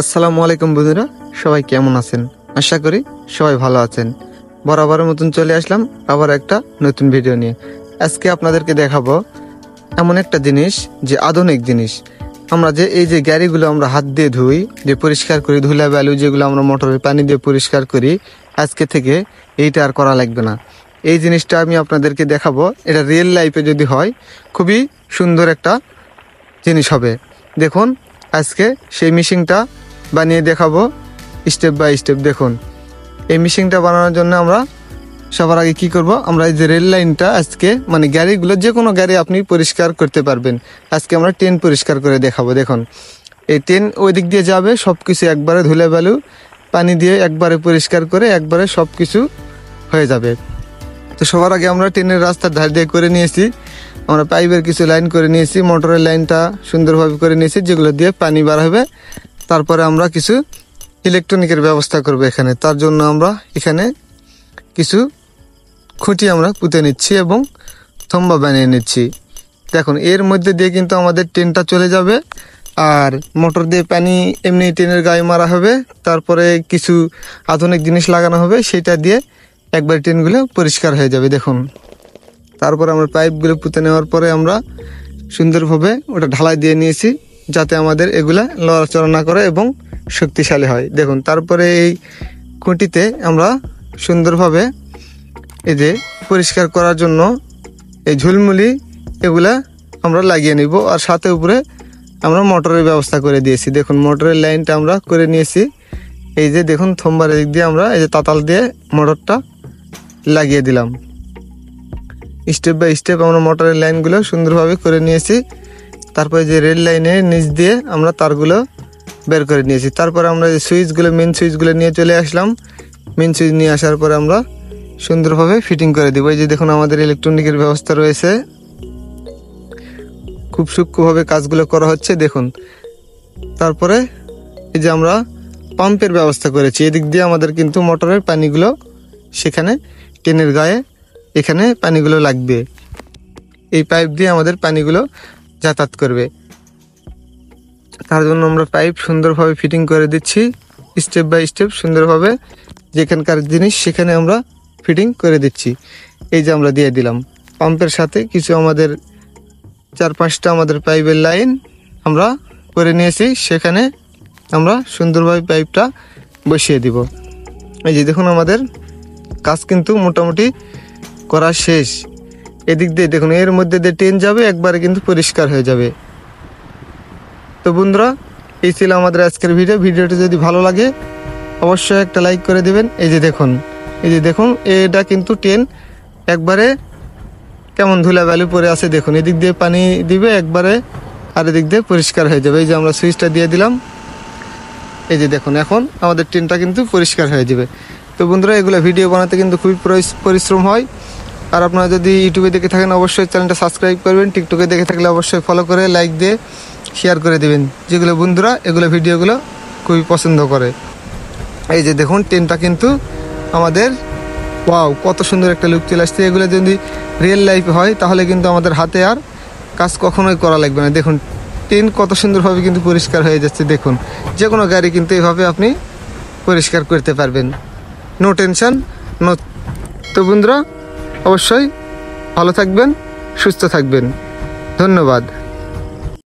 আসসালামু আলাইকুম বন্ধুরা, সবাই কেমন আছেন? আশা করি সবাই ভালো আছেন। বরাবরের মতন চলে আসলাম আবার একটা নতুন ভিডিও নিয়ে। আজকে আপনাদেরকে দেখাবো এমন একটা জিনিস, যে আধুনিক জিনিস। আমরা যে এই যে গাড়িগুলো আমরা হাত দিয়ে ধুই, যে পরিষ্কার করি, ধুলা বালু যেগুলো আমরা মোটরের পানি দিয়ে পরিষ্কার করি, আজকে থেকে এইটা আর করা লাগবে না। এই জিনিসটা আমি আপনাদেরকে দেখাবো। এটা রিয়েল লাইফে যদি হয়, খুবই সুন্দর একটা জিনিস হবে। দেখুন, আজকে সেই মেশিনটা বানিয়ে দেখাবো স্টেপ বাই স্টেপ। দেখুন, এই মেশিনটা বানানোর জন্য আমরা সবার আগে কি করব, আমরা এই যে রেল লাইনটা আজকে মানে গাড়িগুলো, যে কোনো গাড়ি আপনি পরিষ্কার করতে পারবেন। আজকে আমরা ট্রেন পরিষ্কার করে দেখাবো। দেখুন, এই ট্রেন ওই দিক দিয়ে যাবে, সব কিছু একবারে ধুলে বালু পানি দিয়ে একবারে পরিষ্কার করে একবারে সব কিছু হয়ে যাবে। তো সবার আগে আমরা ট্রেনের রাস্তার ধার দিয়ে করে নিয়েছি, আমরা পাইপের কিছু লাইন করে নিয়েছি, মোটরের লাইনটা সুন্দরভাবে করে নিয়েছি, যেগুলো দিয়ে পানি বার হবে। তারপরে আমরা কিছু ইলেকট্রনিকের ব্যবস্থা করব এখানে। তার জন্য আমরা এখানে কিছু খুঁটি আমরা পুঁতে নিচ্ছি এবং থম্বা বানিয়ে নিচ্ছি। দেখুন, এর মধ্যে দিয়ে কিন্তু আমাদের ট্রেনটা চলে যাবে, আর মোটর দিয়ে পানি এমনি ট্রেনের গায়ে মারা হবে। তারপরে কিছু আধুনিক জিনিস লাগানো হবে, সেটা দিয়ে একবার ট্রেনগুলো পরিষ্কার হয়ে যাবে। দেখুন, তারপর আমরা পাইপগুলো পুঁতে নেওয়ার পরে আমরা সুন্দরভাবে ওটা ঢালাই দিয়ে নিয়েছি, যাতে আমাদের এগুলা লড়াচড়া না করে এবং শক্তিশালী হয়। দেখুন, তারপরে এই খুঁটিতে আমরা সুন্দরভাবে এই যে পরিষ্কার করার জন্য এই ঝুলমুলি এগুলা আমরা লাগিয়ে নিব, আর সাথে উপরে আমরা মোটরের ব্যবস্থা করে দিয়েছি। দেখুন, মোটরের লাইনটা আমরা করে নিয়েছি। এই যে দেখুন, থম্বার দিক দিয়ে আমরা এই যে তাতাল দিয়ে মোটরটা লাগিয়ে দিলাম। স্টেপ বাই স্টেপ আমরা মোটরের লাইনগুলো সুন্দরভাবে করে নিয়েছি। তারপরে যে রেল লাইনের নিচ দিয়ে আমরা তারগুলো বের করে নিয়েছি। তারপরে আমরা যে সুইচগুলো, মেন সুইচগুলো নিয়ে চলে আসলাম। মেন সুইচ নিয়ে আসার পরে আমরা সুন্দরভাবে ফিটিং করে দেবো। এই যে দেখুন, আমাদের ইলেকট্রনিকের ব্যবস্থা রয়েছে, খুব সূক্ষ্মভাবে কাজগুলো করা হচ্ছে। দেখুন, তারপরে এই যে আমরা পাম্পের ব্যবস্থা করেছি, এদিক দিয়ে আমাদের কিন্তু মোটরের পানিগুলো সেখানে ট্রেনের গায়ে এখানে পানিগুলো লাগবে। এই পাইপ দিয়ে আমাদের পানিগুলো যাতায়াত করবে। তার জন্য আমরা পাইপ সুন্দরভাবে ফিটিং করে দিচ্ছি, স্টেপ বাই স্টেপ সুন্দরভাবে যেখানকার জিনিস সেখানে আমরা ফিটিং করে দিচ্ছি। এই যে আমরা দিয়ে দিলাম পাম্পের সাথে কিছু আমাদের 4-5টা আমাদের পাইপের লাইন আমরা করে নিয়েছি, সেখানে আমরা সুন্দরভাবে পাইপটা বসিয়ে দিব। এই যে দেখুন, আমাদের কাজ কিন্তু মোটামুটি করা শেষ। এদিক দিয়ে দেখুন, এর মধ্যে দিয়ে ট্রেন যাবে, একবারে কিন্তু পরিষ্কার হয়ে যাবে। তো বন্ধুরা, এই ছিল আমাদের আজকের ভিডিওটি যদি ভালো লাগে অবশ্যই একটা লাইক করে দেবেন। এই যে দেখুন, এটা কিন্তু ট্রেন একবারে কেমন ধুলা বালু পরে আছে। দেখুন, এদিক দিয়ে পানি দিবে একবারে, আর এদিক দিয়ে পরিষ্কার হয়ে যাবে। এই যে আমরা সুইচটা দিয়ে দিলাম, এই যে দেখুন, এখন আমাদের ট্রেনটা কিন্তু পরিষ্কার হয়ে যাবে। তো বন্ধুরা, এগুলো ভিডিও বানাতে কিন্তু খুবই পরিশ্রম হয়। আর আপনারা যদি ইউটিউবে দেখে থাকেন অবশ্যই চ্যানেলটা সাবস্ক্রাইব করবেন, টিকটকে দেখে থাকলে অবশ্যই ফলো করে লাইক দিয়ে শেয়ার করে দেবেন, যেগুলো বন্ধুরা এগুলো ভিডিওগুলো খুবই পছন্দ করে। এই যে দেখুন, ট্রেনটা কিন্তু আমাদের ওয়াও, কত সুন্দর একটা লুক চলে আসছে। এগুলো যদি রিয়েল লাইফে হয় তাহলে কিন্তু আমাদের হাতে আর কাজ কখনোই করা লাগবে না। দেখুন, ট্রেন কত সুন্দরভাবে কিন্তু পরিষ্কার হয়ে যাচ্ছে। দেখুন, যে কোনো গাড়ি কিন্তু এইভাবে আপনি পরিষ্কার করতে পারবেন, নো টেনশন নো। তো বন্ধুরা, অবশ্যই ভালো থাকবেন, সুস্থ থাকবেন। ধন্যবাদ।